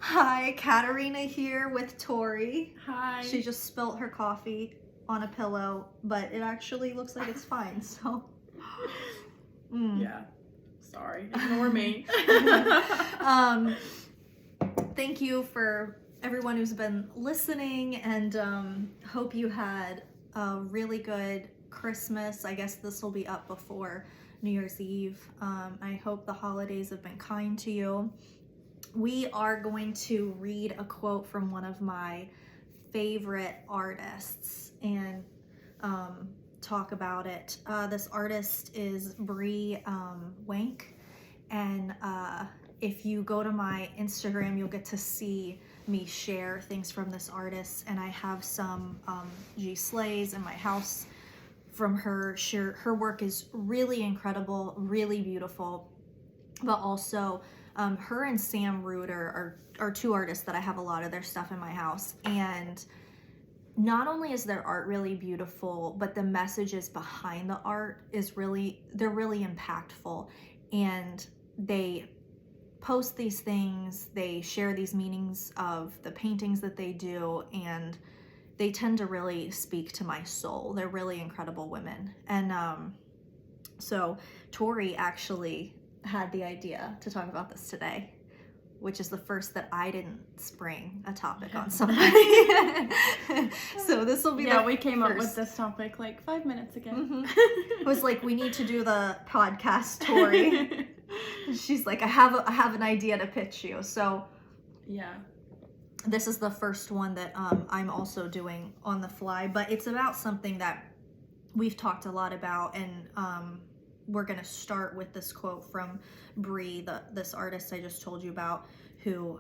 Hi, Katerina here with Tori. Hi. She just spilt her coffee on a pillow, but it actually looks like it's fine, so. Yeah. Sorry. Ignore me. Thank you for everyone who's been listening, and hope you had a really good Christmas. I guess this will be up before New Year's Eve. I hope the holidays have been kind to you. We are going to read a quote from one of my favorite artists and talk about it. This artist is Bri Wenke, and if you go to my Instagram, you'll get to see me share things from this artist, and I have some G Slays in my house from her. Her work is really incredible, really beautiful, but also her and Sam Reuter are two artists that I have a lot of their stuff in my house. And not only is their art really beautiful, but the messages behind the art they're really impactful. And they post these things, they share these meanings of the paintings that they do, and they tend to really speak to my soul. They're really incredible women. And so Tori actually had the idea to talk about this today, which is the first that I didn't spring a topic on somebody. So this will be we came up with this topic like 5 minutes ago. It was like, we need to do the podcast, Tori. She's like, I have an idea to pitch you. So yeah, this is the first one that I'm also doing on the fly, but it's about something that we've talked a lot about, and we're going to start with this quote from Bri, this artist I just told you about, who,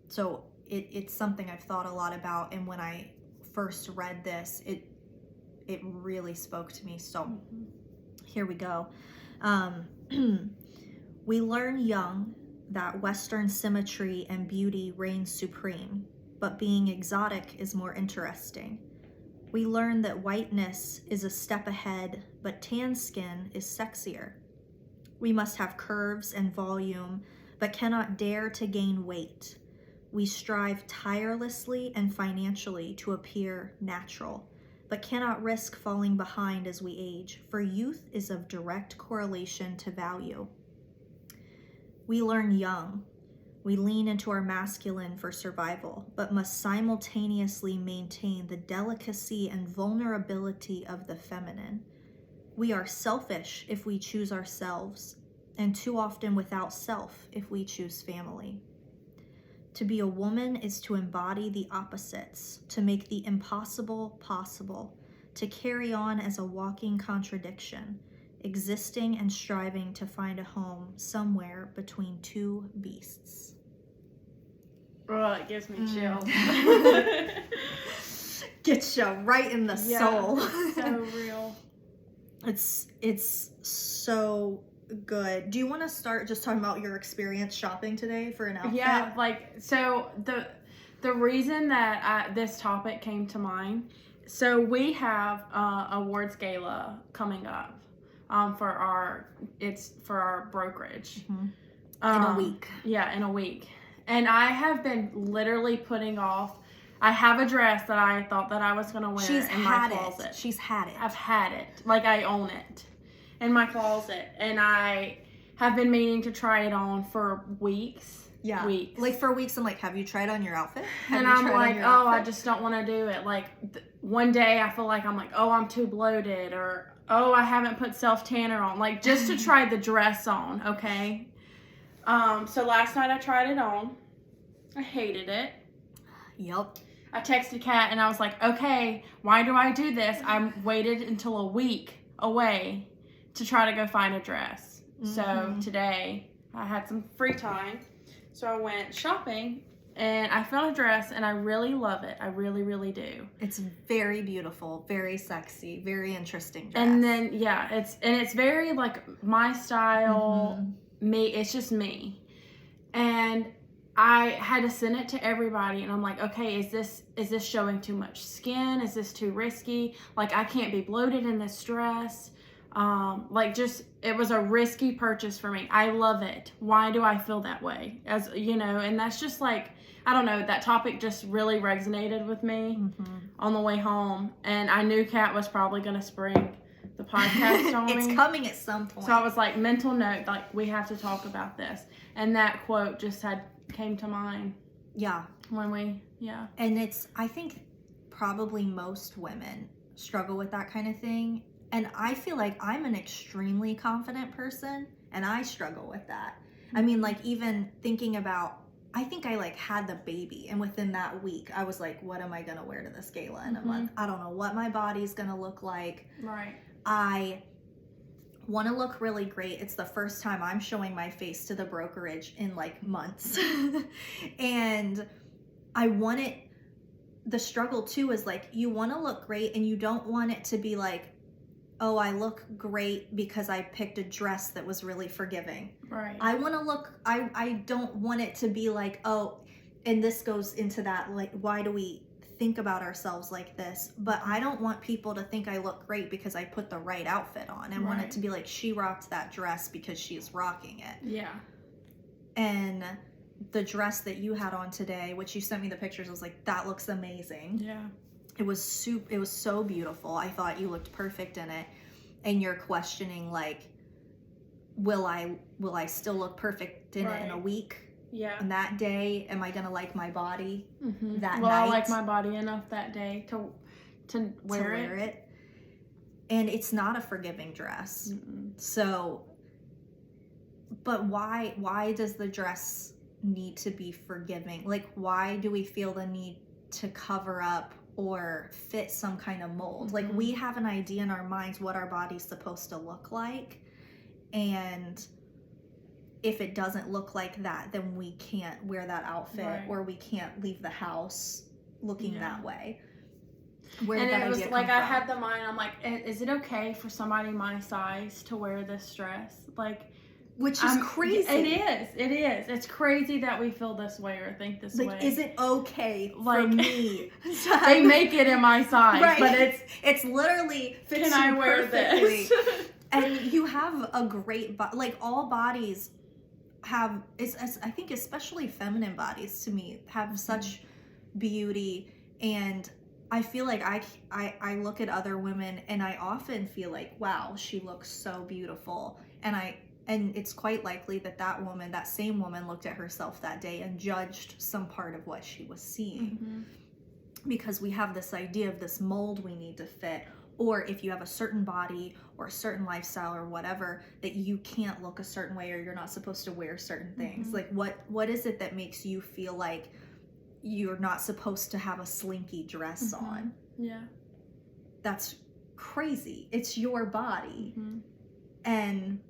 so it's something I've thought a lot about, and when I first read this, it really spoke to me. So here we go. We learn young that Western symmetry and beauty reigns supreme, but being exotic is more interesting. We learn that whiteness is a step ahead, but tan skin is sexier. We must have curves and volume, but cannot dare to gain weight. We strive tirelessly and financially to appear natural, but cannot risk falling behind as we age, for youth is of direct correlation to value. We learn young. We lean into our masculine for survival, but must simultaneously maintain the delicacy and vulnerability of the feminine. We are selfish if we choose ourselves, and too often without self if we choose family. To be a woman is to embody the opposites, to make the impossible possible, to carry on as a walking contradiction, existing and striving to find a home somewhere between two beasts. Oh, it gives me chills. Gets you right in the soul. So real. It's so good. Do you want to start just talking about your experience shopping today for an outfit? Yeah, so the reason that this topic came to mind, so we have awards gala coming up for our brokerage. In a week. Yeah, in a week. And I have been literally putting off. I have a dress that I thought that I was going to wear in my closet. She's had it. I've had it. Like, I own it in my closet. And I have been meaning to try it on for weeks. Yeah. Weeks. Like, for weeks, I'm like, have you tried on your outfit? And I'm like, I just don't want to do it. Like, one day I feel like I'm like, I'm too bloated. Or, I haven't put self-tanner on. Like, just to try the dress on, okay? So last night I tried it on. I hated it. Yep. I texted Kat and I was like, okay, why do I do this? I waited until a week away to try to go find a dress. So today I had some free time. So I went shopping and I found a dress and I really love it. I really, really do. It's very beautiful, very sexy, very interesting dress. And then, it's very like my style, me. It's just me. And I had to send it to everybody, and I'm like, okay, is this showing too much skin? Is this too risky? Like, I can't be bloated in this dress. It was a risky purchase for me. I love it. Why do I feel that way? As you know, and that's just like, I don't know, that topic just really resonated with me on the way home. And I knew Kat was probably going to spring the podcast on me. It's coming at some point. So I was like, mental note, like, we have to talk about this. And that quote just came to mind. Yeah. And I think probably most women struggle with that kind of thing. And I feel like I'm an extremely confident person, and I struggle with that. I mean, like, even thinking about, I think I like had the baby, and within that week I was like, what am I gonna wear to this gala in a month? I don't know what my body's gonna look like. Right. I want to look really great. It's the first time I'm showing my face to the brokerage in like months. And I want it, the struggle too is like, you want to look great, and you don't want it to be like, oh, I look great because I picked a dress that was really forgiving. Right. I want to look, I don't want it to be like, oh, and this goes into that, like, why do we think about ourselves like this? But I don't want people to think I look great because I put the right outfit on. I want it to be like, she rocked that dress because she's rocking it. Yeah. And the dress that you had on today, which you sent me the pictures, I was like, that looks amazing. Yeah. It was so beautiful. I thought you looked perfect in it. And you're questioning, like, will I still look perfect in it in a week? Yeah. And that day, am I gonna like my body that night? Well, I like my body enough that day to wear it. And it's not a forgiving dress. So, but why does the dress need to be forgiving? Like, why do we feel the need to cover up or fit some kind of mold? Like, we have an idea in our minds what our body's supposed to look like, and if it doesn't look like that, then we can't wear that outfit, or we can't leave the house looking that way. Where did that idea come from? I had the mind, I'm like, is it okay for somebody my size to wear this dress? Like, which is crazy. It is. It's crazy that we feel this way or think this way. Is it okay for me? They make it in my size, but it's literally fits can you I wear perfectly. this? And you have a great body. Like, all bodies have, I think especially feminine bodies to me have such beauty, and I feel like I look at other women and I often feel like, wow, she looks so beautiful, and it's quite likely that same woman looked at herself that day and judged some part of what she was seeing. Because we have this idea of this mold we need to fit, or if you have a certain body or a certain lifestyle or whatever, that you can't look a certain way, or you're not supposed to wear certain things. Like, what is it that makes you feel like you're not supposed to have a slinky dress on? Yeah. That's crazy. It's your body. And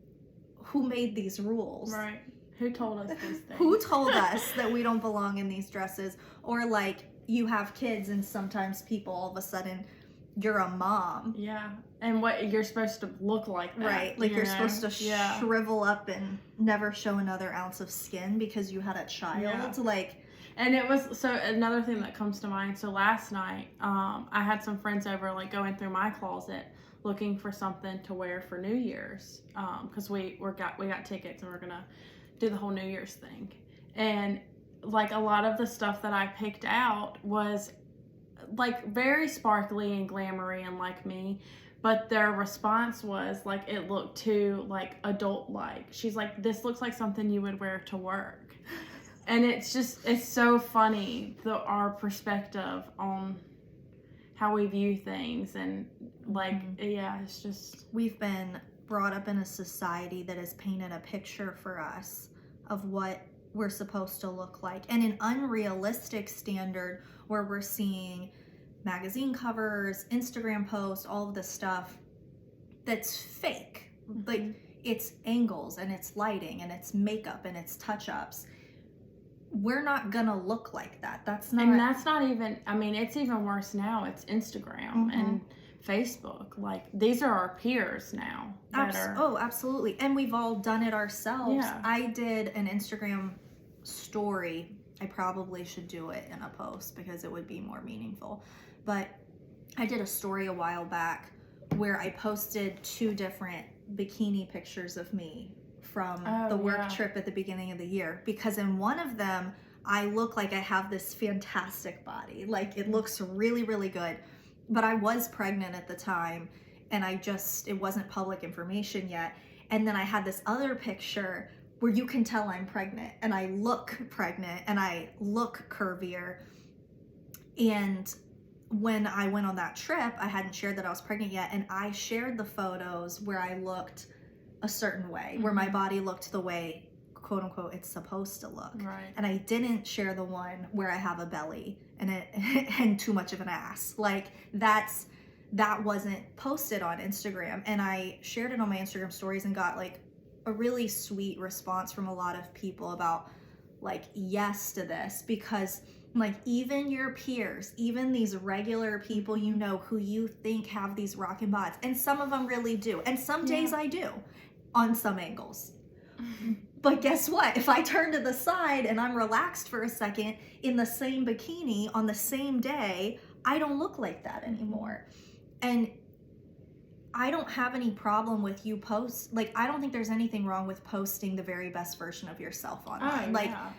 who made these rules? Right. Who told us these things? Who told us that we don't belong in these dresses? Or, like, you have kids and sometimes people all of a sudden, you're a mom. Yeah. And what you're supposed to look like that. Right. Like, you're supposed to shrivel up and never show another ounce of skin because you had a child. Yeah. Like, and it was, so another thing that comes to mind, so last night, I had some friends over, like, going through my closet looking for something to wear for New Year's, because we got tickets and we're gonna do the whole New Year's thing. And, like, a lot of the stuff that I picked out was, like, very sparkly and glamoury and like me, but their response was, like, it looked too, like, adult-like. She's like, this looks like something you would wear to work. And it's so funny, our perspective on how we view things, and, like, it's just... We've been brought up in a society that has painted a picture for us of what we're supposed to look like, and an unrealistic standard where we're seeing magazine covers, Instagram posts, all of this stuff that's fake. Like, it's angles and it's lighting and it's makeup and it's touch-ups. We're not gonna look like that. That's not even, I mean, it's even worse now. It's Instagram and Facebook. Like, these are our peers now. Absolutely. And we've all done it ourselves. Yeah. I did an Instagram story. I probably should do it in a post because it would be more meaningful. But I did a story a while back where I posted 2 different bikini pictures of me from the work trip at the beginning of the year, because in one of them I look like I have this fantastic body. Like, it looks really, really good. But I was pregnant at the time, and it wasn't public information yet. And then I had this other picture where you can tell I'm pregnant, and I look pregnant, and I look curvier. And when I went on that trip, I hadn't shared that I was pregnant yet, and I shared the photos where I looked a certain way, where my body looked the way, quote unquote, it's supposed to look. Right. And I didn't share the one where I have a belly and and too much of an ass. Like, that wasn't posted on Instagram. And I shared it on my Instagram stories and got like a really sweet response from a lot of people about like, yes to this, because like, even your peers, even these regular people, you know, who you think have these rockin' bods, and some of them really do, and some days I do on some angles. But guess what? If I turn to the side and I'm relaxed for a second in the same bikini on the same day, I don't look like that anymore. And I don't have any problem with you I don't think there's anything wrong with posting the very best version of yourself online.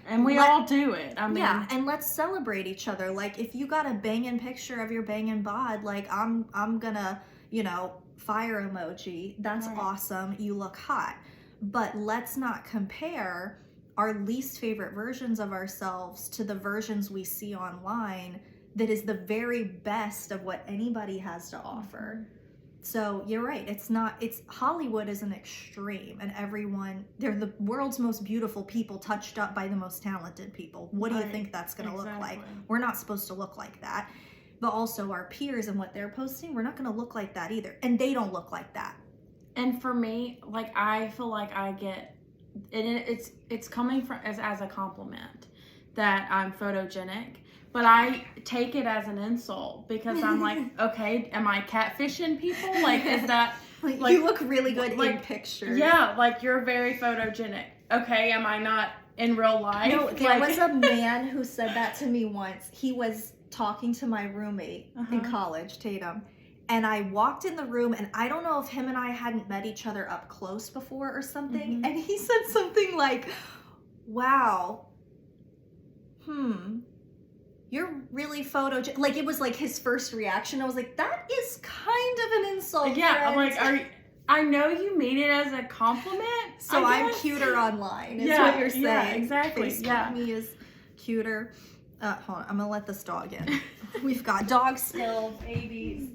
And we all do it. I mean, and let's celebrate each other. Like, if you got a banging picture of your banging bod, like, I'm gonna, fire emoji. That's awesome. You look hot. But let's not compare our least favorite versions of ourselves to the versions we see online that is the very best of what anybody has to offer. So you're right. Hollywood is an extreme, and they're the world's most beautiful people touched up by the most talented people. What do you think that's going to look like? We're not supposed to look like that. But also our peers and what they're posting, we're not going to look like that either. And they don't look like that. And for me, like, I feel like I get, and it's coming from as a compliment that I'm photogenic. But I take it as an insult because I'm like, okay, am I catfishing people? Like, is that... like, you look really good in pictures. Yeah, like, you're very photogenic. Okay, am I not in real life? No, there was a man who said that to me once. He was talking to my roommate in college, Tatum. And I walked in the room, and I don't know if him and I hadn't met each other up close before or something. And he said something like, wow, you're really photogenic. Like, it was like his first reaction. I was like, that is kind of an insult. Yeah, friend. I'm like, I know you mean it as a compliment. So I'm cuter online, is what you're saying. Yeah, exactly. Facebook me is cuter. Hold on, I'm gonna let this dog in. We've got dog spill, babies.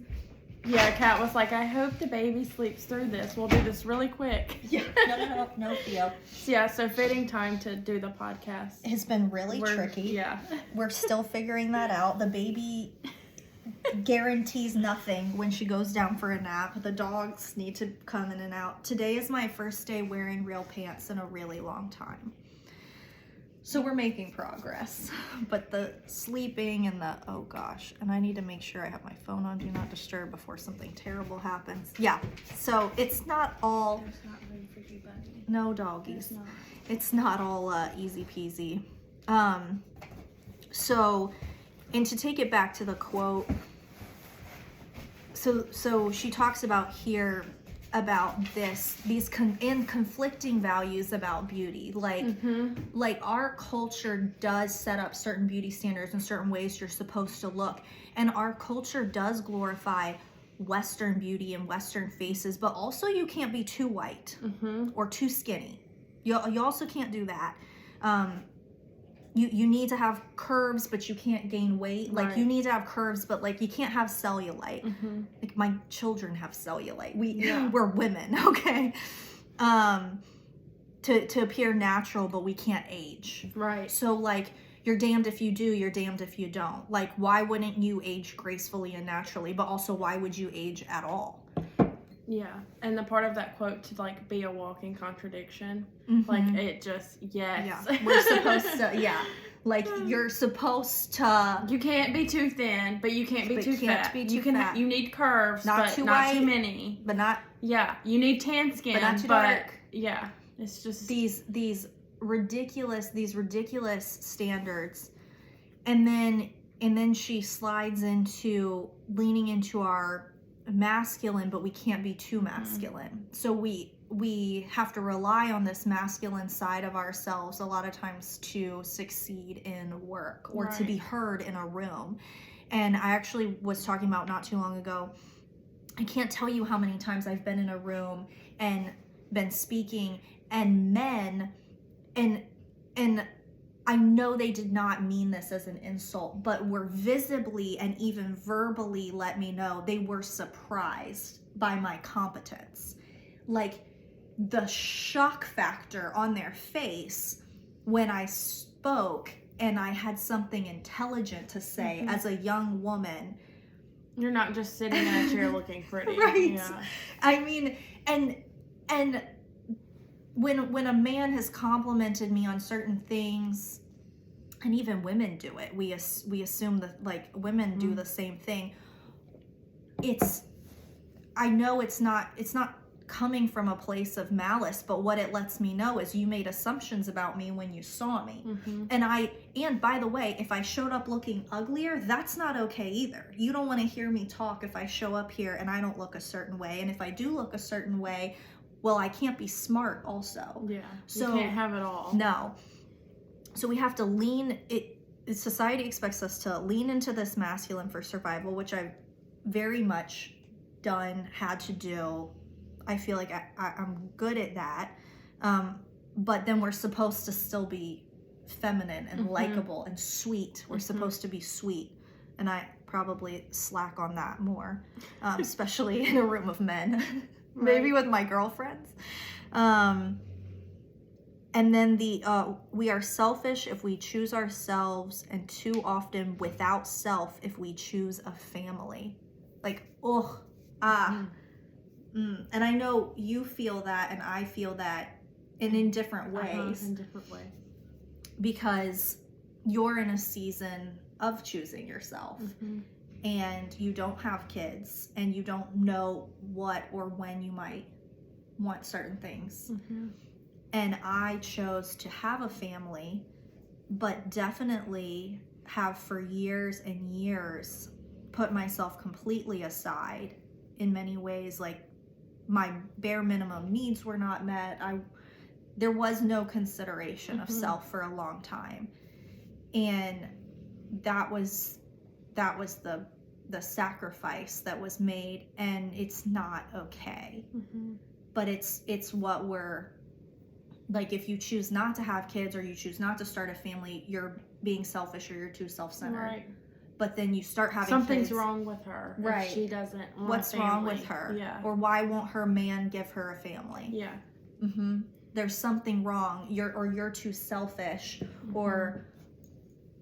Yeah, Kat was like, I hope the baby sleeps through this. We'll do this really quick. Yeah, no, Theo. Yeah, so fitting time to do the podcast. It's been really tricky. Yeah. We're still figuring that out. The baby guarantees nothing when she goes down for a nap. The dogs need to come in and out. Today is my first day wearing real pants in a really long time. So we're making progress, but the sleeping and oh gosh, and I need to make sure I have my phone on Do Not Disturb before something terrible happens. Yeah, so it's not all... There's not room for you, buddy. No doggies. It's not all easy peasy. So, and to take it back to the quote, so she talks about here about these conflicting values about beauty, like our culture does set up certain beauty standards and certain ways you're supposed to look, and our culture does glorify Western beauty and Western faces, but also you can't be too white or too skinny. You also can't do that. You need to have curves, but you can't gain weight. Like, you need to have curves, but like you can't have cellulite. Like, my children have cellulite. We're women, okay? To appear natural, but we can't age. Right. So like, you're damned if you do, you're damned if you don't. Like, why wouldn't you age gracefully and naturally? But also, why would you age at all? Yeah, and the part of that quote to like be a walking contradiction, like it just Yeah, we're supposed to. Like, you're supposed to. You can't be too thin, but you can't be too fat. You need curves, not but too not white, too many. But not. Yeah, you need tan skin, but not too dark. Yeah, it's just these ridiculous standards, and then she slides into leaning into our masculine, but we can't be too masculine. So we we have to rely on this masculine side of ourselves a lot of times to succeed in work or to be heard in a room. And I actually was talking about not too long ago, I can't tell you how many times I've been in a room and been speaking, and men, and I know they did not mean this as an insult, but were visibly and even verbally let me know they were surprised by my competence. Like the shock factor on their face when I spoke and I had something intelligent to say as a young woman. You're not just sitting in a chair looking pretty. Right. Yeah. I mean, and when a man has complimented me on certain things, and even women do it, we assume that like women do the same thing. I know it's not coming from a place of malice, but what it lets me know is you made assumptions about me when you saw me. And by the way, if I showed up looking uglier, that's not okay either. You don't want to hear me talk if I show up here and I don't look a certain way. And if I do look a certain way, well, I can't be smart also. Yeah. So you can't have it all. No. So we have to society expects us to lean into this masculine for survival, which I've very much had to do. I feel like I'm good at that. But then we're supposed to still be feminine and likable and sweet. We're supposed to be sweet. And I probably slack on that more, especially in a room of men, maybe with my girlfriends. And then we are selfish if we choose ourselves, and too often without self if we choose a family. Like, and I know you feel that, and I feel that, and in different ways. In different ways. Because you're in a season of choosing yourself, and you don't have kids, and you don't know what or when you might want certain things. And I chose to have a family, but definitely have for years and years put myself completely aside in many ways. Like, my bare minimum needs were not met. There was no consideration of self for a long time. And that was the sacrifice that was made, and it's not okay. But it's what we're like. If you choose not to have kids or you choose not to start a family, you're being selfish or you're too self-centered. Right. But then you start having something's kids. Wrong with her. Right. If she doesn't want What's a family. wrong with her? Yeah. Or why won't her man give her a family? Yeah. There's something wrong. You're too selfish, or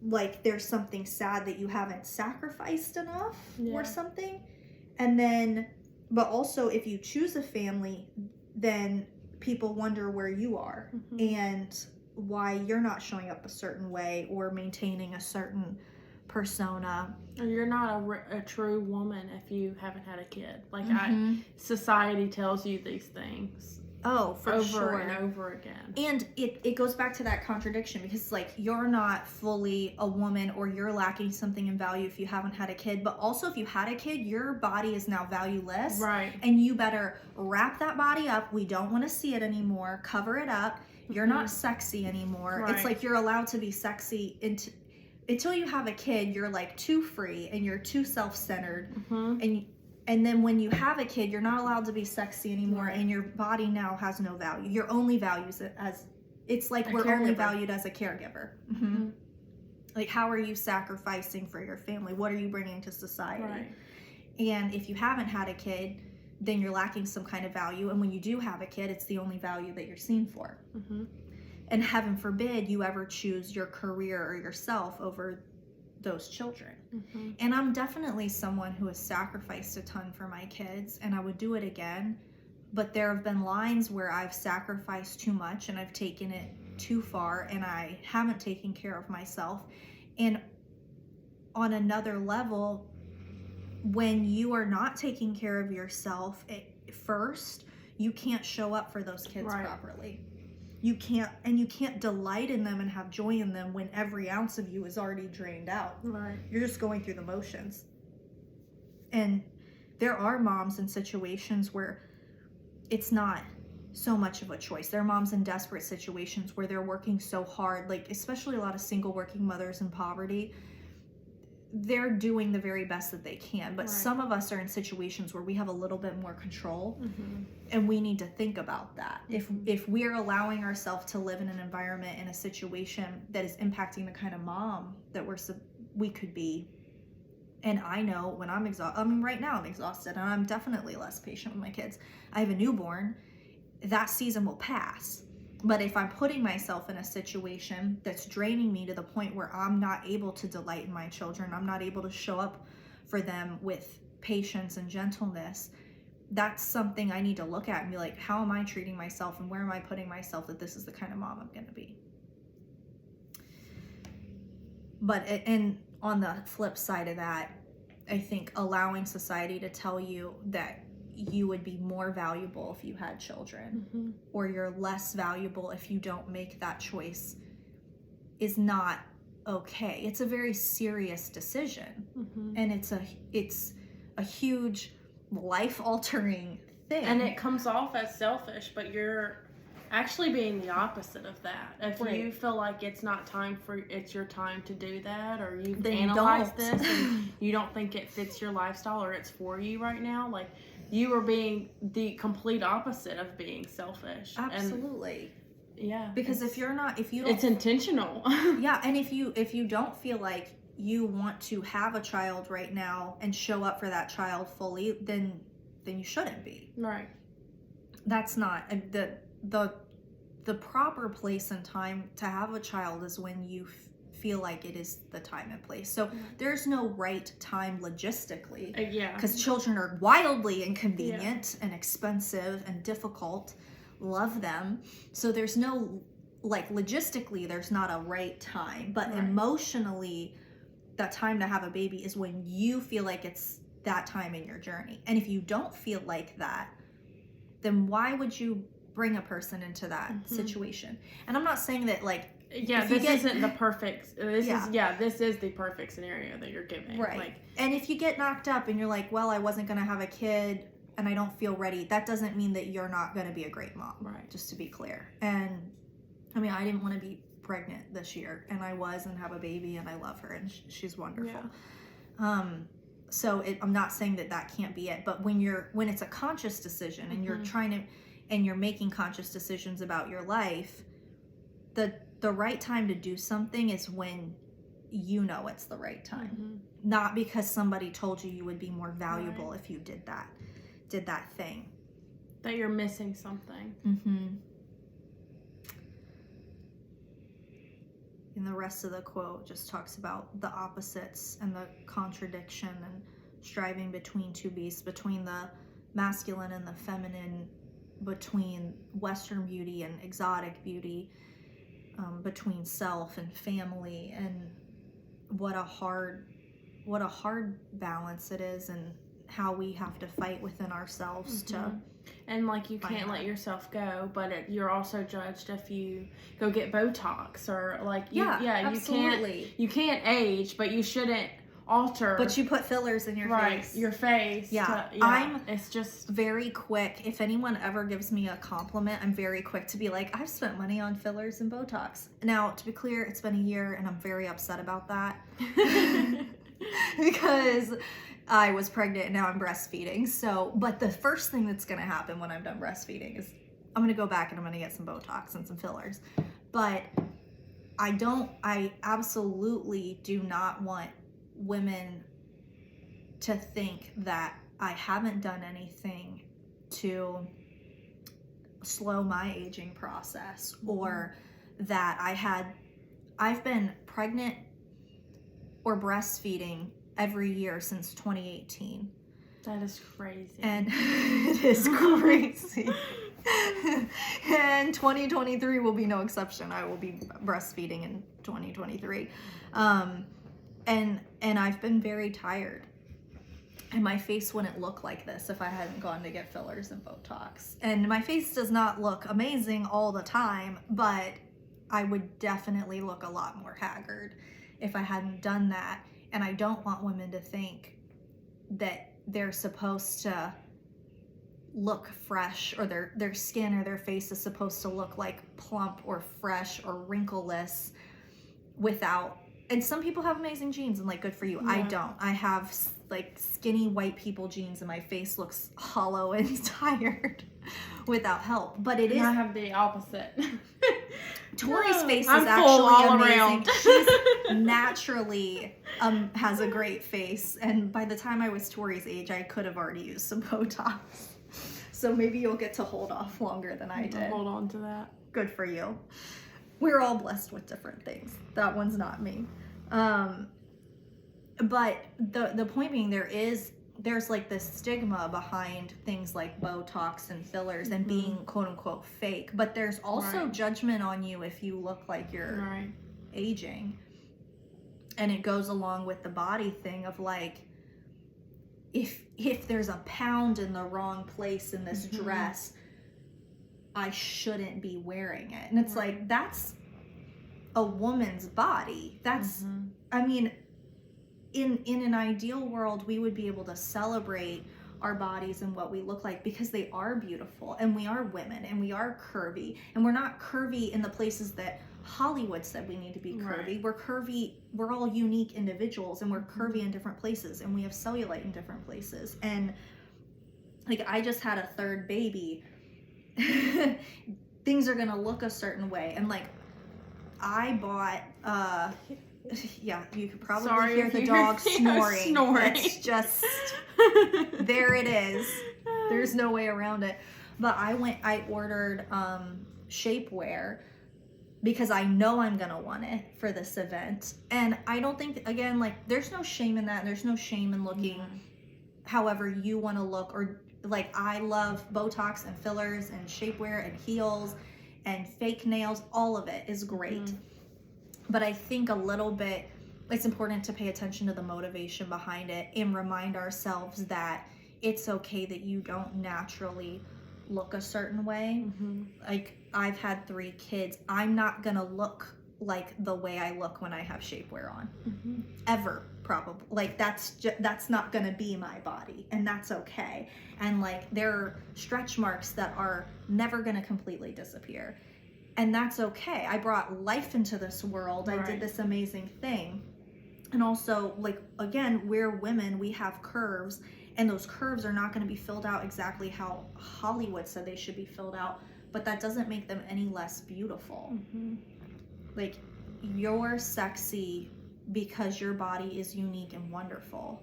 like there's something sad that you haven't sacrificed enough or something. And then, but also if you choose a family, then people wonder where you are and why you're not showing up a certain way or maintaining a certain persona. Or you're not a true woman if you haven't had a kid. Like society tells you these things. Oh, for over and over again. And it goes back to that contradiction, because like you're not fully a woman, or you're lacking something in value if you haven't had a kid. But also if you had a kid, your body is now valueless. Right. And you better wrap that body up. We don't want to see it anymore. Cover it up. You're not sexy anymore. Right. It's like you're allowed to be sexy until you have a kid. You're like too free and you're too self-centered. And then when you have a kid, you're not allowed to be sexy anymore, and your body now has no value. Your only values it's like we're only valued as a caregiver. Like, how are you sacrificing for your family? What are you bringing to society? Right. And if you haven't had a kid, then you're lacking some kind of value. And when you do have a kid, it's the only value that you're seen for. And heaven forbid you ever choose your career or yourself over those children. And I'm definitely someone who has sacrificed a ton for my kids, and I would do it again. But there have been lines where I've sacrificed too much and I've taken it too far, and I haven't taken care of myself. And on another level, when you are not taking care of yourself first, you can't show up for those kids properly. You can't delight in them and have joy in them when every ounce of you is already drained out. Right. You're just going through the motions. And there are moms in situations where it's not so much of a choice. There are moms in desperate situations where they're working so hard, like especially a lot of single working mothers in poverty. They're doing the very best that they can, but some of us are in situations where we have a little bit more control, and we need to think about that. If we're allowing ourselves to live in an environment, in a situation that is impacting the kind of mom that we could be. And I know when I'm exhausted, I mean, right now I'm exhausted, and I'm definitely less patient with my kids. I have a newborn. That season will pass. But if I'm putting myself in a situation that's draining me to the point where I'm not able to delight in my children, I'm not able to show up for them with patience and gentleness, that's something I need to look at and be like, how am I treating myself, and where am I putting myself that this is the kind of mom I'm going to be? But, and on the flip side of that, I think allowing society to tell you that you would be more valuable if you had children, or you're less valuable if you don't make that choice, is not okay. It's a very serious decision, and it's a huge life-altering thing. And it comes off as selfish, but you're actually being the opposite of that. If you feel like it's your time to do that, or you've analyzed this and you don't think it fits your lifestyle or it's for you right now, like, you are being the complete opposite of being selfish. Absolutely. And, yeah. Because if you don't, it's intentional. Yeah, and if you don't feel like you want to have a child right now and show up for that child fully, then you shouldn't be. Right. That's not the proper place and time to have a child is when you feel like it is the time and place. So there's no right time logistically. Because children are wildly inconvenient and expensive and difficult. Love them. So there's no, like, logistically, there's not a right time. But emotionally, that time to have a baby is when you feel like it's that time in your journey. And if you don't feel like that, then why would you bring a person into that situation? And I'm not saying that, like, isn't the perfect. This is the perfect scenario that you're giving. Right. Like, and if you get knocked up and you're like, well, I wasn't going to have a kid and I don't feel ready, that doesn't mean that you're not going to be a great mom. Right. Just to be clear. And I mean, I didn't want to be pregnant this year, and I was, and have a baby, and I love her, and she's wonderful. So I'm not saying that can't be it, but when it's a conscious decision and you're trying to, and you're making conscious decisions about your life, the right time to do something is when you know it's the right time, not because somebody told you would be more valuable if you did that thing. That you're missing something. And the rest of the quote just talks about the opposites and the contradiction and striving between two beasts, between the masculine and the feminine, between Western beauty and exotic beauty, between self and family, and what a hard balance it is, and how we have to fight within ourselves to. And, like, you can't let yourself go, but you're also judged if you go get Botox, or, like, absolutely. You can't age, but you shouldn't alter. But you put fillers in your face. Your face. It's just very quick. If anyone ever gives me a compliment, I'm very quick to be like, I've spent money on fillers and Botox. Now, to be clear, it's been a year, and I'm very upset about that. Because I was pregnant and now I'm breastfeeding. So, but the first thing that's going to happen when I'm done breastfeeding is I'm going to go back and I'm going to get some Botox and some fillers. But I absolutely do not want women to think that I haven't done anything to slow my aging process, or that I've been pregnant or breastfeeding every year since 2018. That is crazy. And it is crazy. And 2023 will be no exception. I will be breastfeeding in 2023. And I've been very tired. And my face wouldn't look like this if I hadn't gone to get fillers and Botox. And my face does not look amazing all the time, but I would definitely look a lot more haggard if I hadn't done that. And I don't want women to think that they're supposed to look fresh, or their skin or their face is supposed to look like plump or fresh or wrinkleless without. And some people have amazing genes, and like, good for you. Yeah. I don't. I have like skinny white people genes, and my face looks hollow and tired without help. But it is. I have the opposite. Tori's face is I'm actually full all amazing. around. She's naturally has a great face, and by the time I was Tori's age, I could have already used some Botox. So maybe you'll get to hold off longer than I did. Hold on to that. Good for you. We're all blessed with different things. That one's not me. But the point being, there's like this stigma behind things like Botox and fillers and being quote unquote fake. But there's also judgment on you if you look like you're aging. And it goes along with the body thing of like, if there's a pound in the wrong place in this dress, I shouldn't be wearing it. And it's like, that's a woman's body. That's, I mean, in an ideal world, we would be able to celebrate our bodies and what we look like, because they are beautiful, and we are women, and we are curvy, and we're not curvy in the places that Hollywood said we need to be curvy. We're curvy. We're all unique individuals, and we're curvy in different places, and we have cellulite in different places. And like, I just had a third baby. Things are gonna look a certain way, and like, I bought yeah, you could probably hear the dog snoring. It's just, there it is. There's no way around it. But I ordered shapewear because I know I'm gonna want it for this event. And I don't think, again, like, there's no shame in that. There's no shame in looking however you want to look. Or like, I love Botox and fillers and shapewear and heels and fake nails. All of it is great. But I think a little bit, it's important to pay attention to the motivation behind it and remind ourselves that it's okay that you don't naturally look a certain way. Like, I've had 3 kids. I'm not gonna look like the way I look when I have shapewear on. Ever, probably. Like, that's not gonna be my body, and that's okay. And like, there are stretch marks that are never gonna completely disappear. And that's okay. I brought life into this world. I did this amazing thing. And also, like, again, we're women, we have curves, and those curves are not going to be filled out exactly how Hollywood said they should be filled out, but that doesn't make them any less beautiful. Like, you're sexy because your body is unique and wonderful.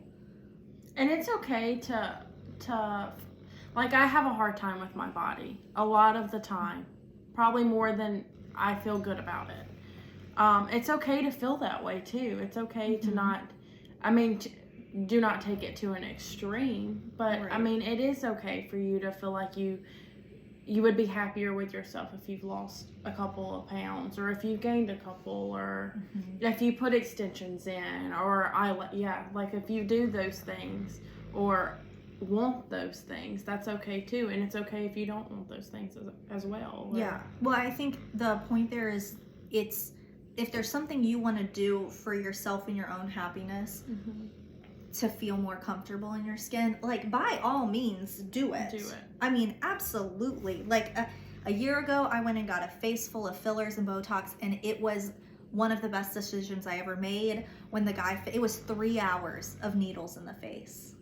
And it's okay to like, I have a hard time with my body a lot of the time. Probably more than I feel good about it. It's okay to feel that way too. It's okay to not, I mean, do not take it to an extreme, but I mean, it is okay for you to feel like you would be happier with yourself if you've lost a couple of pounds, or if you've gained a couple, or if you put extensions in, or like, if you do those things or want those things, that's okay too. And it's okay if you don't want those things as well. Yeah. Well, I think the point there is, it's, if there's something you want to do for yourself and your own happiness to feel more comfortable in your skin, like, by all means, do it. I mean, absolutely. Like, a year ago, I went and got a face full of fillers and Botox, and it was one of the best decisions I ever made. When the guy, it was 3 hours of needles in the face.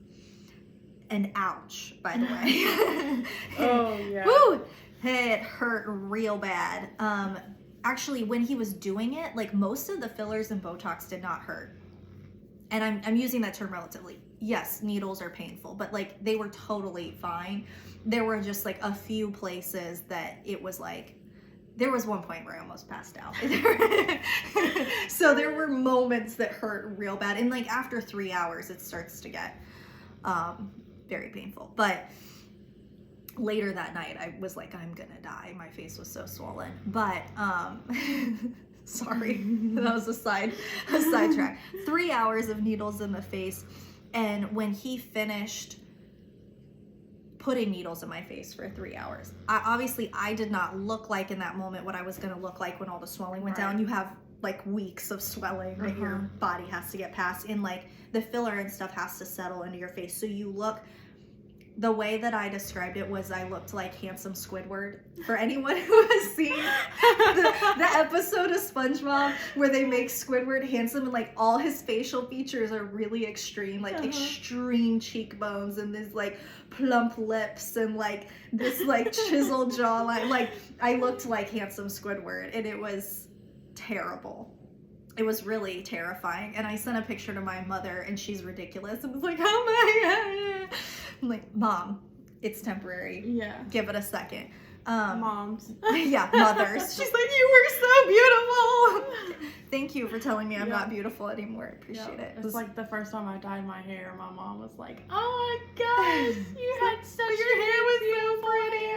And ouch, by the way. Oh, yeah. Woo! It hurt real bad. Actually, when he was doing it, like, most of the fillers and Botox did not hurt. And I'm using that term relatively. Yes, needles are painful, but like, they were totally fine. There were just like a few places that it was like, there was one point where I almost passed out. So there were moments that hurt real bad. And like, after 3 hours, it starts to get very painful. But later that night, I was like, I'm gonna die. My face was so swollen. But sorry, that was a sidetrack. 3 hours of needles in the face. And when he finished putting needles in my face for 3 hours, I did not look like in that moment what I was going to look like when all the swelling went down. You have like weeks of swelling that your body has to get past, and like the filler and stuff has to settle into your face. So you look the way that I described it was I looked like handsome Squidward. For anyone who has seen the episode of SpongeBob where they make Squidward handsome and like all his facial features are really extreme, like extreme cheekbones and this like plump lips and like this like chiseled jawline. Like I looked like handsome Squidward and it was terrible. It was really terrifying. And I sent a picture to my mother and she's ridiculous and was like, oh my God. I'm like, Mom, it's temporary. Yeah. Give it a second. Moms. Yeah, mothers. She's like, you were so beautiful. Thank you for telling me I'm not beautiful anymore. I appreciate it. It's like the first time I dyed my hair, my mom was like, oh my gosh, your hair was so pretty.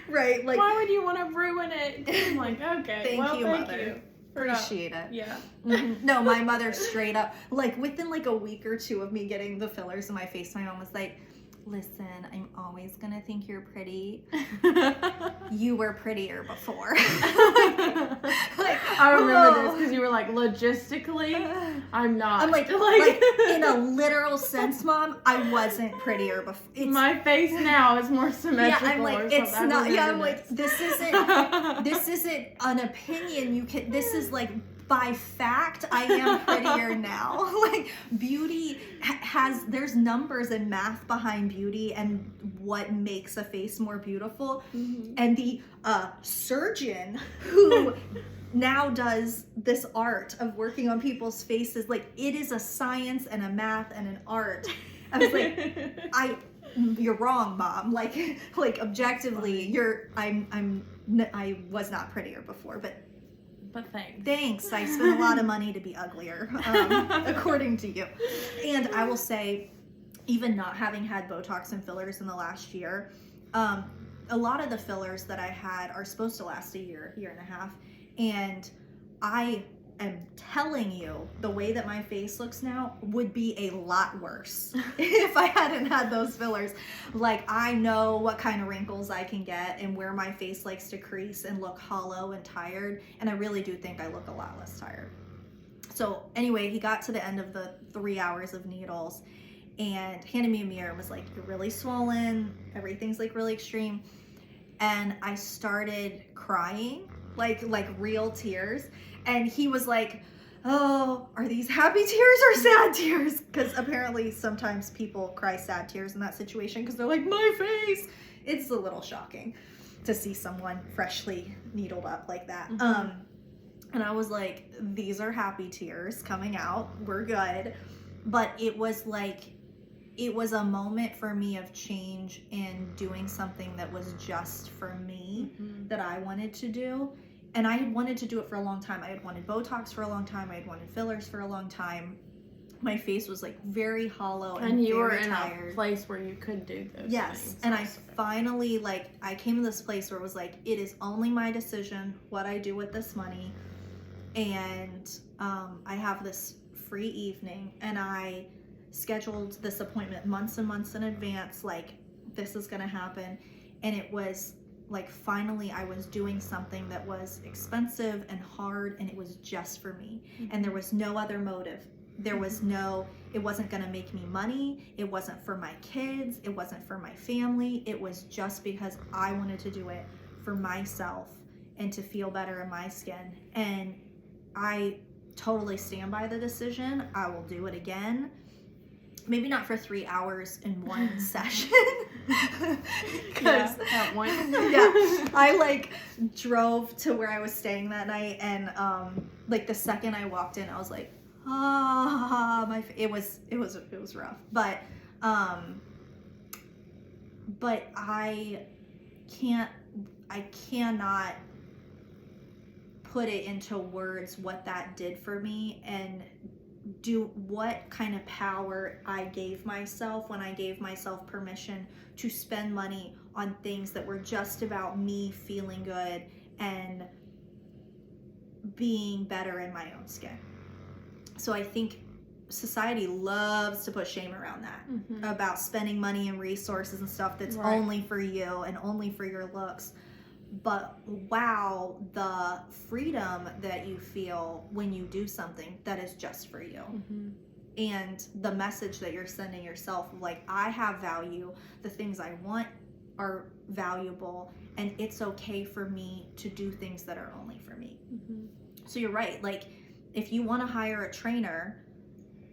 Right. Like, why would you want to ruin it? I'm like, okay. Thank you, thank Mother. you. Appreciate it. Yeah. No, my mother straight up, like within like a week or two of me getting the fillers in my face, my mom was like, listen, I'm always gonna think you're pretty. You were prettier before. Like, I remember this because you were like, logistically, I'm not. I'm like in a literal sense, Mom, I wasn't prettier before. My face now is more symmetrical. Yeah, I'm like, it's not. Yeah, I'm like, this isn't an opinion. You can. This is like. By fact, I am prettier now. Like beauty there's numbers and math behind beauty and what makes a face more beautiful. Mm-hmm. And the surgeon who now does this art of working on people's faces, like it is a science and a math and an art. I was like, you're wrong, Mom. Like objectively, I was not prettier before, but thanks. I spent a lot of money to be uglier, according to you. And I will say, even not having had Botox and fillers in the last year, a lot of the fillers that I had are supposed to last a year and a half. And I am telling you, the way that my face looks now would be a lot worse if I hadn't had those fillers. Like, I know what kind of wrinkles I can get and where my face likes to crease and look hollow and tired, and I really do think I look a lot less tired. So anyway, he got to the end of the 3 hours of needles and handed me a mirror and was like, you're really swollen, everything's like really extreme. And I started crying, like real tears. And he was like, oh, are these happy tears or sad tears? Because apparently sometimes people cry sad tears in that situation because they're like, my face. It's a little shocking to see someone freshly needled up like that. Mm-hmm. And I was like, these are happy tears coming out. We're good. But it was a moment for me of change and doing something that was just for me, mm-hmm. that I wanted to do. And I had wanted to do it for a long time. I had wanted Botox for a long time. I had wanted fillers for a long time. My face was like very hollow and you very were in tired. A place where you could do those things. And I finally, I came to this place where it was like, it is only my decision what I do with this money. And I have this free evening and I scheduled this appointment months and months in advance. Like, this is going to happen. And it was like, finally I was doing something that was expensive and hard and it was just for me. Mm-hmm. And there was no other motive. It wasn't going to make me money. It wasn't for my kids. It wasn't for my family. It was just because I wanted to do it for myself and to feel better in my skin. And I totally stand by the decision. I will do it again. Maybe not for 3 hours in one session. Yeah, at once. Yeah, I drove to where I was staying that night, and the second I walked in, I was like, it was rough. But I cannot put it into words what that did for me and what kind of power I gave myself when I gave myself permission to spend money on things that were just about me feeling good and being better in my own skin. So I think society loves to put shame around that, mm-hmm. about spending money and resources and stuff that's right. only for you and only for your looks. But wow, the freedom that you feel when you do something that is just for you. Mm-hmm. and the message that you're sending yourself, like, I have value, the things I want are valuable, and it's okay for me to do things that are only for me. So you're right. Like, if you want to hire a trainer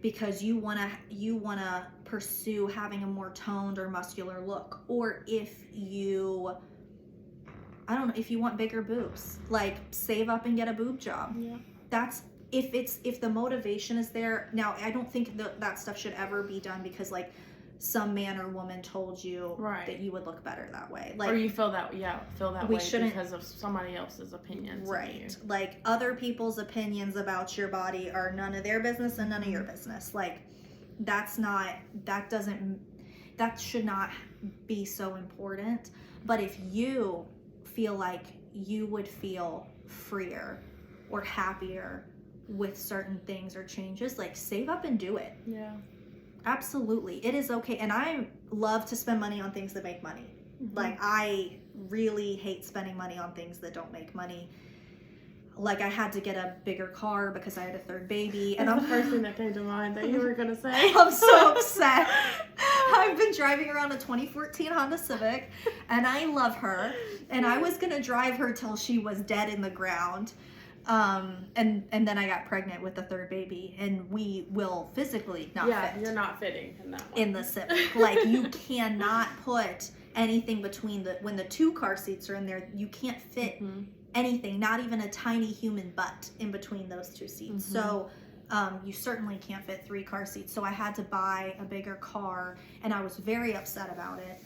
because you want to pursue having a more toned or muscular look, or if you, I don't know, if you want bigger boobs, like, save up and get a boob job. Yeah. That's if the motivation is there. Now, I don't think that stuff should ever be done because, like, some man or woman told you that you would look better that way, like, or you feel that way shouldn't, because of somebody else's opinions, right? Like, other people's opinions about your body are none of their business and none of your business. Like, that should not be so important. But if you feel like you would feel freer or happier with certain things or changes, like, save up and do it. Yeah. Absolutely. It is okay. And I love to spend money on things that make money. Like, I really hate spending money on things that don't make money. Like, I had to get a bigger car because I had a third baby. And That's the first thing that came to mind that you were going to say. I'm so upset. I've been driving around a 2014 Honda Civic, and I love her. And I was going to drive her till she was dead in the ground. And then I got pregnant with the third baby, and we will physically not fit. Yeah, you're not fitting in that one. In the Civic. Like, you cannot put anything between when the 2 car seats are in there, you can't fit anything, not even a tiny human butt in between those 2 seats. So you certainly can't fit 3 car seats. So I had to buy a bigger car, and I was very upset about it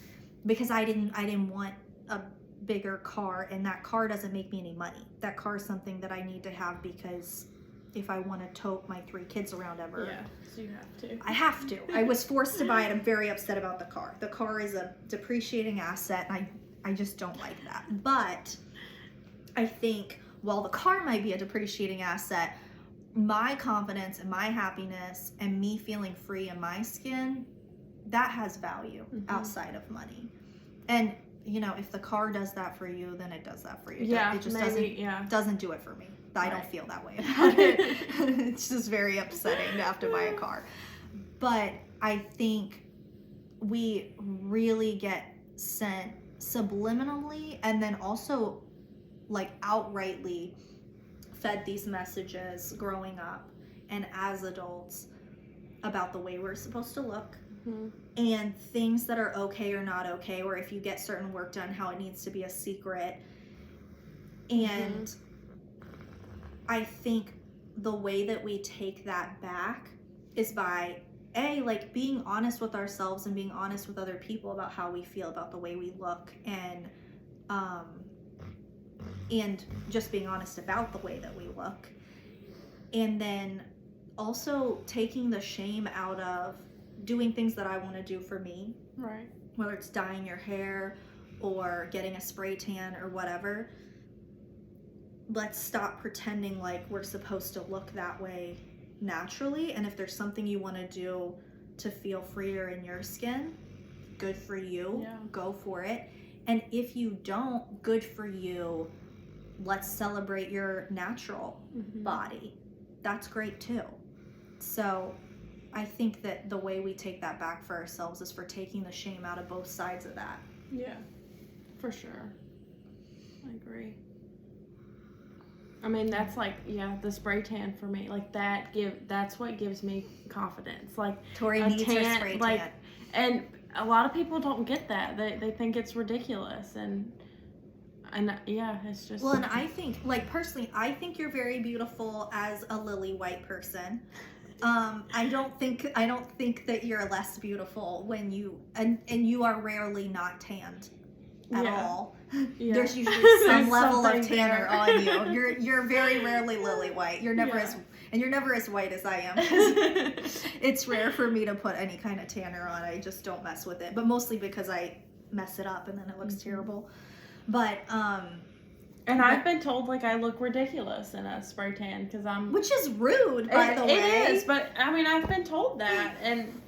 because I didn't want a bigger car, and that car doesn't make me any money. That car is something that I need to have because if I want to tote my 3 kids around ever, yeah, so you have to. I have to. I was forced to buy it. I'm very upset about the car. The car is a depreciating asset, and I just don't like that. But I think while the car might be a depreciating asset, my confidence and my happiness and me feeling free in my skin, that has value outside of money. And you know, if the car does that for you, then it does that for you. Yeah, it just doesn't do it for me. I don't feel that way about it. It's just very upsetting to have to buy a car. But I think we really get sent subliminally and then also, like, outrightly fed these messages growing up and as adults about the way we're supposed to look. And things that are okay or not okay, or if you get certain work done, how it needs to be a secret. And I think the way that we take that back is by like being honest with ourselves and being honest with other people about how we feel about the way we look, and just being honest about the way that we look. And then also taking the shame out of doing things that I want to do for me, right? Whether it's dyeing your hair or getting a spray tan or whatever. Let's stop pretending like we're supposed to look that way naturally. And if there's something you want to do to feel freer in your skin, good for you. Yeah. Go for it. And if you don't, good for you. Let's celebrate your natural body. That's great too. So I think that the way we take that back for ourselves is for taking the shame out of both sides of that. Yeah, for sure. I agree. I mean, that's like, the spray tan for me. Like, that's what gives me confidence. Like, Tori needs her spray tan. And a lot of people don't get that. They think it's ridiculous. And it's just... Well, and I think, like, personally, I think you're very beautiful as a lily white person. I don't think that you're less beautiful when you and you are rarely not tanned at all. Yeah. There's usually some level of tanner on you. You're very rarely lily white. You're never you're never as white as I am. It's rare for me to put any kind of tanner on. I just don't mess with it. But mostly because I mess it up and then it looks terrible. But and I've been told, like, I look ridiculous in a spray tan because I'm... Which is rude, by the way. It is, but, I mean, I've been told that, and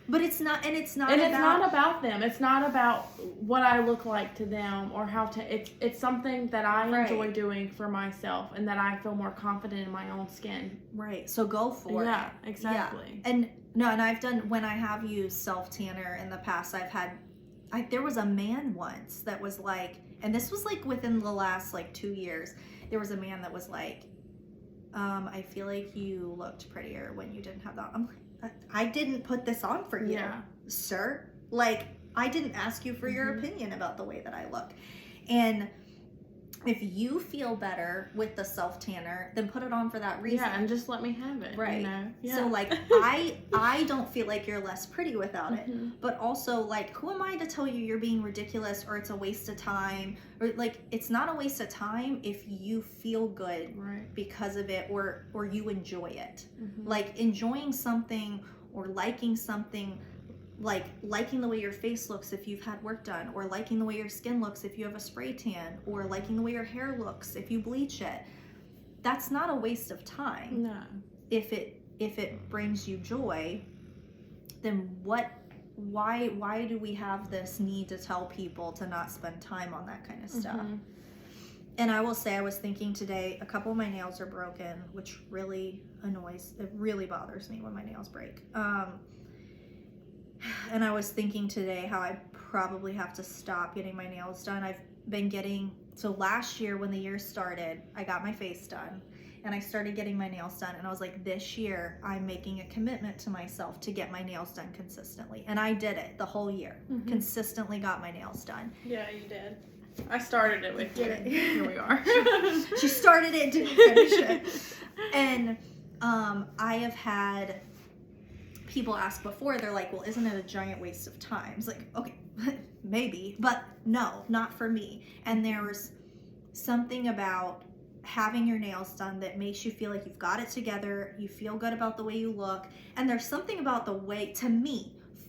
But it's not, and it's not and about... it's not about them. It's not about what I look like to them or how to. It's something that I enjoy doing for myself, and that I feel more confident in my own skin. Right. So go for it. Yeah, exactly. Yeah. And no, and I've done, when I have used self tanner in the past, there was a man once that was like, and this was like within the last like 2 years, there was a man that was like, I feel like you looked prettier when you didn't have that. I'm like, I didn't put this on for you, sir. Like, I didn't ask you for your opinion about the way that I look. And if you feel better with the self tanner, then put it on for that reason. Yeah, and just let me have it. Right. You know? Yeah. So like, I don't feel like you're less pretty without it. But also, like, who am I to tell you you're being ridiculous or it's a waste of time? Or like, it's not a waste of time if you feel good because of it, or you enjoy it. Like, enjoying something or liking something, like liking the way your face looks if you've had work done, or liking the way your skin looks if you have a spray tan, or liking the way your hair looks if you bleach it. That's not a waste of time. No. If it brings you joy, then why do we have this need to tell people to not spend time on that kind of stuff? And I will say, I was thinking today, a couple of my nails are broken, which really it really bothers me when my nails break. And I was thinking today how I probably have to stop getting my nails done. I've been so last year when the year started, I got my face done and I started getting my nails done. And I was like, this year I'm making a commitment to myself to get my nails done consistently. And I did it the whole year. Consistently got my nails done. Yeah, you did. I started it with you. Here we are. She started it, didn't finish it. And I have had people ask before, they're like, well, isn't it a giant waste of time? It's like, okay, maybe, but no, not for me. And there's something about having your nails done that makes you feel like you've got it together, you feel good about the way you look, and there's something about the way,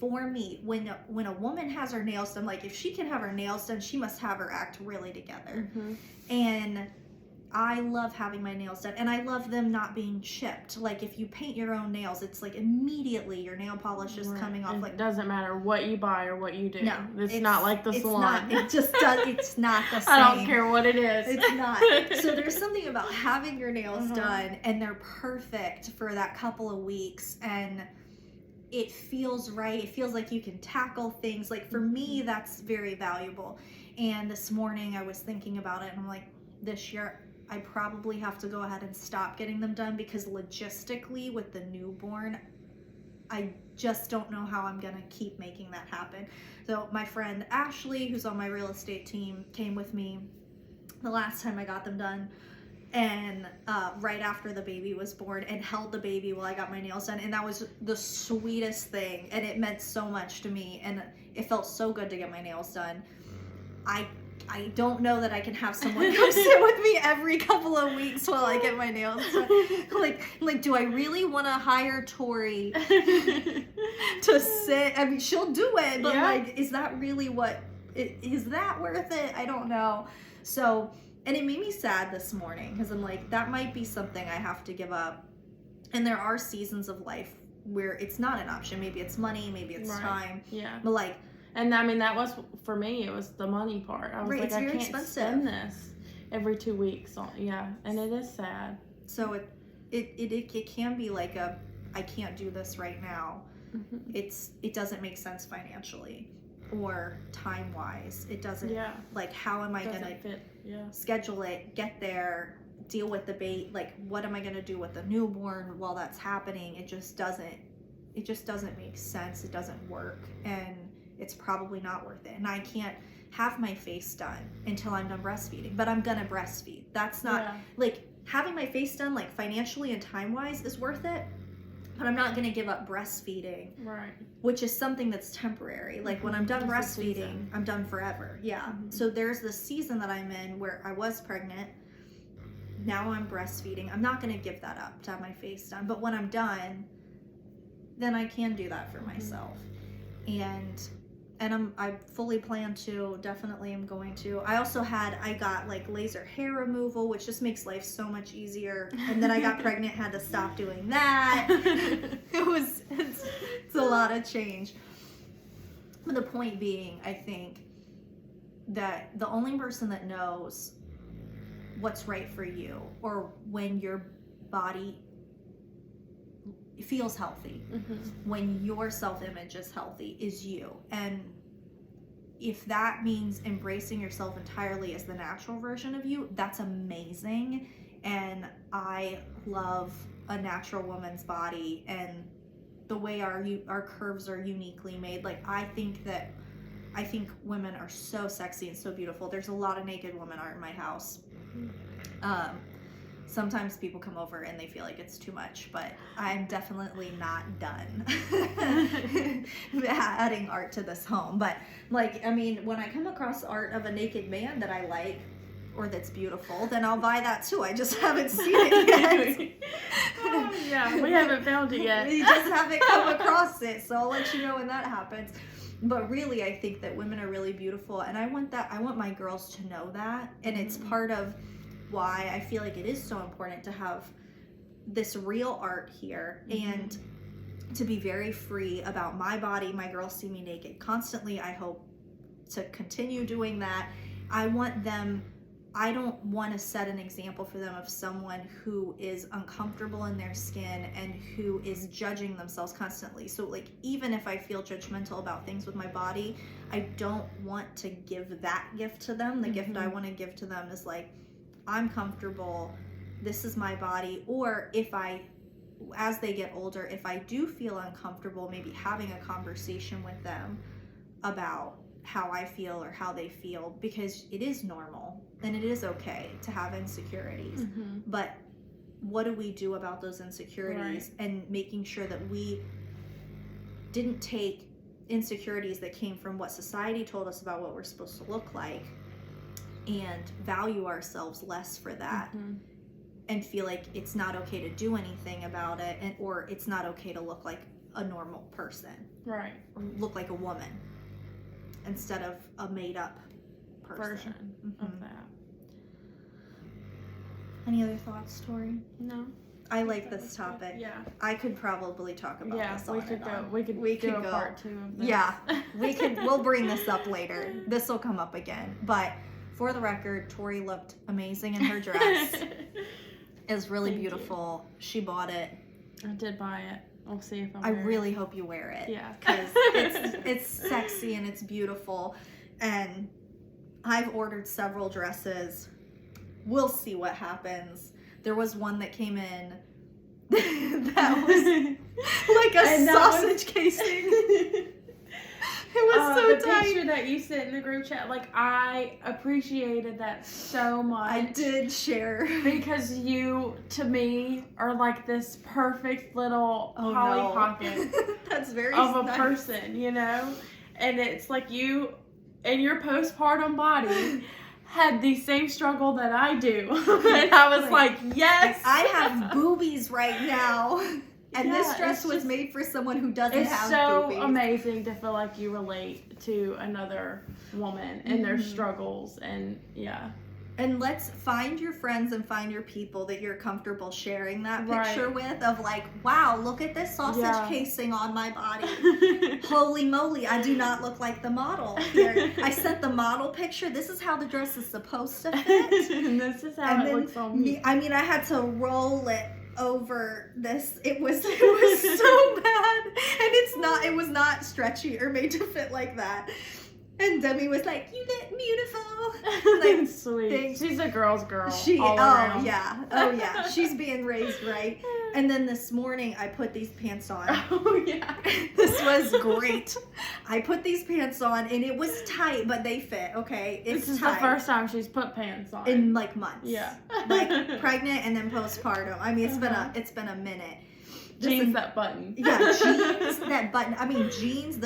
for me, when a woman has her nails done, like, if she can have her nails done, she must have her act really together. And I love having my nails done, and I love them not being chipped. Like, if you paint your own nails, it's like immediately your nail polish is coming off. Like, it doesn't matter what you buy or what you do. No, it's not like the salon. It just does. It's not the same. I don't care what it is. It's not. So there's something about having your nails done, and they're perfect for that couple of weeks, and it feels right. It feels like you can tackle things. Like, for me, that's very valuable. And this morning I was thinking about it, and I'm like, this year I probably have to go ahead and stop getting them done, because logistically with the newborn, I just don't know how I'm gonna keep making that happen. So my friend Ashley, who's on my real estate team, came with me the last time I got them done, and right after the baby was born, and held the baby while I got my nails done, and that was the sweetest thing, and it meant so much to me, and it felt so good to get my nails done. I don't know that I can have someone come sit with me every couple of weeks while I get my nails done. Like, do I really want to hire Tori to sit? I mean, she'll do it, but like, is that really is that worth it? I don't know. So, and it made me sad this morning, because I'm like, that might be something I have to give up. And there are seasons of life where it's not an option. Maybe it's money, maybe it's time. Yeah. But like, and I mean, that was, for me, it was the money part. I was like, I can't spend this every 2 weeks. And it is sad. So it can be like I can't do this right now. It doesn't make sense financially or time wise. It doesn't, like, how am I gonna schedule it, get there, deal with the bait, like, what am I gonna do with the newborn while that's happening? It just doesn't make sense. It doesn't work, and it's probably not worth it. And I can't have my face done until I'm done breastfeeding, but I'm gonna breastfeed. That's not like, having my face done, like, financially and time wise, is worth it, but I'm not gonna give up breastfeeding, which is something that's temporary. Like, when I'm done breastfeeding, I'm done forever. So there's this season that I'm in where I was pregnant, now I'm breastfeeding. I'm not gonna give that up to have my face done, but when I'm done, then I can do that for myself. And I fully plan to, definitely am going to. I got like laser hair removal, which just makes life so much easier. And then I got pregnant, had to stop doing that. It's a lot. gotta change. But the point being, I think that the only person that knows what's right for you, or when your body feels healthy, when your self-image is healthy, is you. And if that means embracing yourself entirely as the natural version of you, that's amazing. And I love a natural woman's body and the way our curves are uniquely made. Like, I think women are so sexy and so beautiful. There's a lot of naked women art in my house. Sometimes people come over and they feel like it's too much, but I'm definitely not done adding art to this home. But like, I mean, when I come across art of a naked man that I like or that's beautiful, then I'll buy that too. I just haven't seen it yet. Oh, yeah, we haven't found it yet. We just haven't come across it, so I'll let you know when that happens. But really, I think that women are really beautiful, and I want my girls to know that, and it's part of why I feel like it is so important to have this real art here and to be very free about my body. My girls see me naked constantly. I hope to continue doing that. I don't want to set an example for them of someone who is uncomfortable in their skin and who is judging themselves constantly. So like, even if I feel judgmental about things with my body, I don't want to give that gift to them. The gift I want to give to them is like, I'm comfortable, this is my body. Or as they get older, if I do feel uncomfortable, maybe having a conversation with them about how I feel or how they feel, because it is normal and it is okay to have insecurities. But what do we do about those insecurities? Right. And making sure that we didn't take insecurities that came from what society told us about what we're supposed to look like and value ourselves less for that, and feel like it's not okay to do anything about it, or it's not okay to look like a normal person, right? Or look like a woman instead of a made-up version of that. Any other thoughts, Tori? No. I like this topic. Yeah. I could probably talk about this on and on. We could do a part 2 of this. Yeah. We'll bring this up later. This will come up again. But for the record, Tori looked amazing in her dress. It was really beautiful. She bought it. I did buy it. I'll see if I really hope you wear it. Yeah. Because it's sexy and it's beautiful. And I've ordered several dresses. We'll see what happens. There was one that came in that was like a sausage casing. It was so the tight. picture that you sent in the group chat, like, I appreciated that so much. I did share. Because you, to me, are like this perfect little Polly Pocket That's very of a nice. person, you know? And it's like you, in your postpartum body, had the same struggle that I do. And I was like, yes! I have boobies right now. And this dress was made for someone who doesn't have boobies. It's so amazing to feel like you relate to another woman and their struggles, and And let's find your friends and find your people that you're comfortable sharing that picture with, of like, wow, look at this sausage casing on my body. Holy moly, I do not look like the model here. I sent the model picture. This is how the dress is supposed to fit. And this is how it looks on me. I mean, I had to roll it over this. It was so bad. And it was not stretchy or made to fit like that. And Demi was like, "You look beautiful." Like, sweet. thanks. She's a girl's girl. Oh yeah. She's being raised right. And then this morning I put these pants on. Oh yeah. This was great. I put these pants on and it was tight, but they fit. Okay, this is the first time she's put pants on in like months. Yeah. Like pregnant and then postpartum. I mean, it's been a minute. Jeans that button. Yeah, jeans that button. I mean, jeans.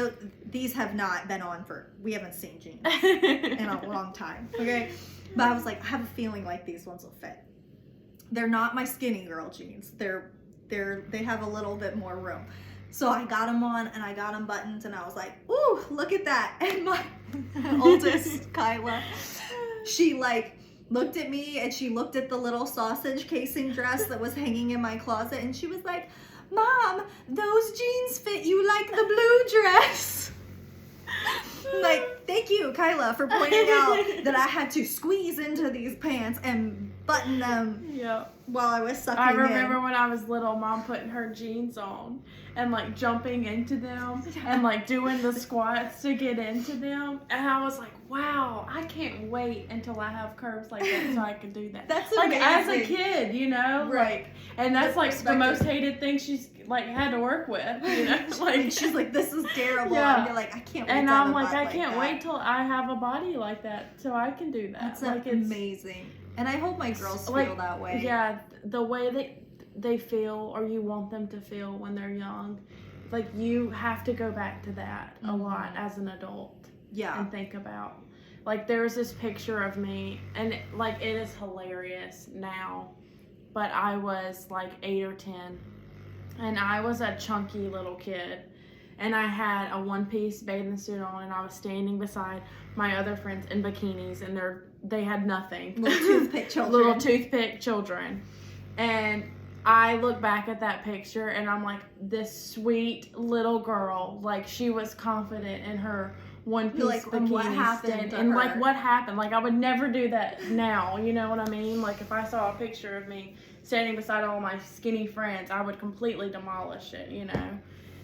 These have not been on we haven't seen jeans in a long time. Okay, but I was like, I have a feeling like these ones will fit. They're not my skinny girl jeans. They have a little bit more room. So I got them on and I got them buttoned and I was like, ooh, look at that. And my oldest, Kyla, she like looked at me and she looked at the little sausage casing dress that was hanging in my closet and she was like, Mom, those jeans fit you like the blue dress. Like, thank you, Kyla, for pointing out that I had to squeeze into these pants and button them while I was sucking I remember when I was little, Mom putting her jeans on and like jumping into them and like doing the squats to get into them. And I was like, wow, I can't wait until I have curves like that so I can do that. That's like amazing. As a kid, you know? Right. Like, and that's like the most hated thing she's like had to work with, you know? Like she's like, this is terrible. Yeah. And you're like, I can't wait and to have I'm a like, butt I like can't that. wait till I have a body like that so I can do that. That's like amazing. And I hope my girls feel that way. Yeah, the way that they feel or you want them to feel when they're young, like you have to go back to that a lot as an adult. Yeah. And think about. Like there's this picture of me and like it is hilarious now, but I was like 8 or 10 and I was a chunky little kid. And I had a one-piece bathing suit on, and I was standing beside my other friends in bikinis, and they had nothing. Little toothpick children. Little toothpick children. And I look back at that picture, and I'm like, this sweet little girl, like she was confident in her one-piece bikini. What happened to her? Like what happened? Like I would never do that now. You know what I mean? Like if I saw a picture of me standing beside all my skinny friends, I would completely demolish it. You know.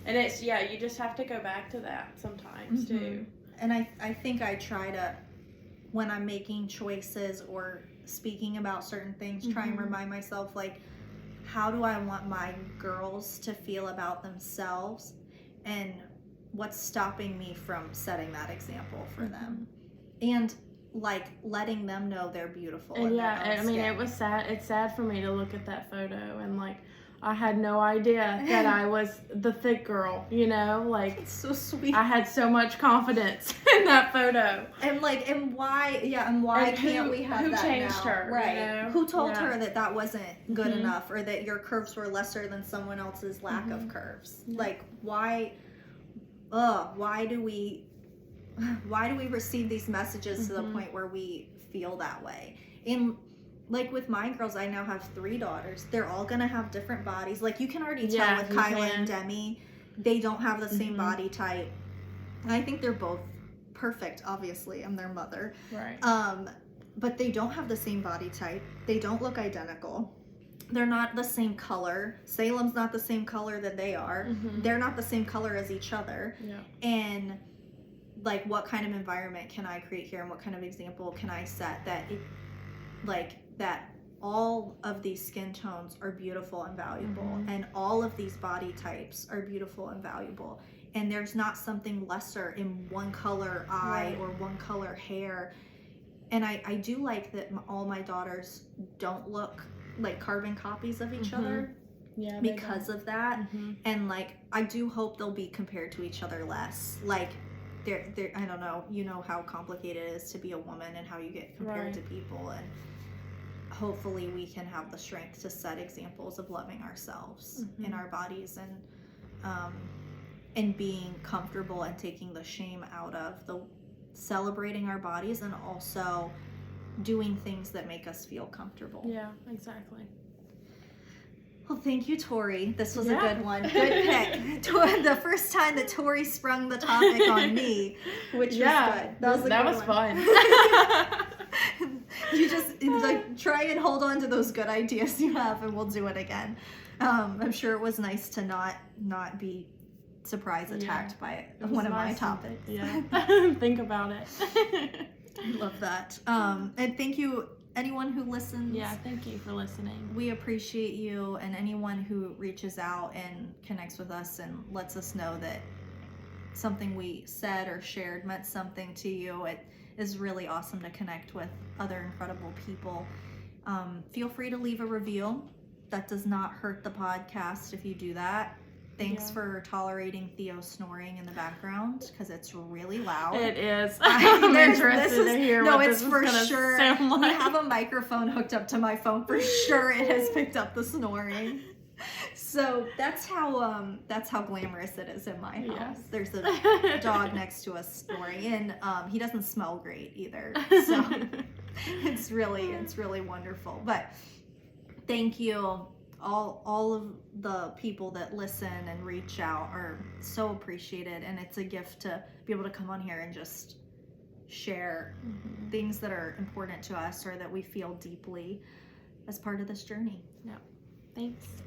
And it's, you just have to go back to that sometimes, too. And I think I try to, when I'm making choices or speaking about certain things, try and remind myself, like, how do I want my girls to feel about themselves? And what's stopping me from setting that example for them? And, like, letting them know they're beautiful. And I mean, it was sad. It's sad for me to look at that photo and, like, I had no idea that I was the thick girl, you know, like it's so sweet. I had so much confidence in that photo. And like, and why can't we have who that changed now? her, right? You know? Who told her that wasn't good enough, or that your curves were lesser than someone else's lack of curves? Like, why do we receive these messages to the point where we feel that way? And like with my girls, I now have 3 daughters. They're all gonna have different bodies. Like you can already tell with Kyla and Demi, they don't have the same body type. And I think they're both perfect. Obviously, I'm their mother. Right. But they don't have the same body type. They don't look identical. They're not the same color. Salem's not the same color that they are. They're not the same color as each other. Yeah. And like, what kind of environment can I create here, and what kind of example can I set that that all of these skin tones are beautiful and valuable, and all of these body types are beautiful and valuable, and there's not something lesser in one color eye or one color hair. And I do like that all my daughters don't look like carbon copies of each other because of that. And like, I do hope they'll be compared to each other less. Like they're I don't know, you know how complicated it is to be a woman and how you get compared to people, and hopefully we can have the strength to set examples of loving ourselves in our bodies, and being comfortable and taking the shame out of the celebrating our bodies, and also doing things that make us feel comfortable. Yeah, exactly. Well, thank you, Tori. This was a good one. Good pick. The first time that Tori sprung the topic on me, which was good. That was fun. You just like try and hold on to those good ideas you have, and we'll do it again. I'm sure it was nice to not be surprise attacked by one of my topics. Think about it. I love that. And thank you, anyone who listens. Yeah, thank you for listening. We appreciate you, and anyone who reaches out and connects with us and lets us know that something we said or shared meant something to you. It is really awesome to connect with other incredible people. Feel free to leave a review. That does not hurt the podcast if you do that. Thanks for tolerating Theo snoring in the background, because it's really loud. It is. I'm interested to hear what this is going to sound like. We have a microphone hooked up to my phone. For sure it has picked up the snoring. So that's how glamorous it is in my house. Yes. There's a dog next to us snoring, and he doesn't smell great either. So it's really wonderful. But thank you. all of the people that listen and reach out are so appreciated, and it's a gift to be able to come on here and just share things that are important to us or that we feel deeply as part of this journey. Thanks.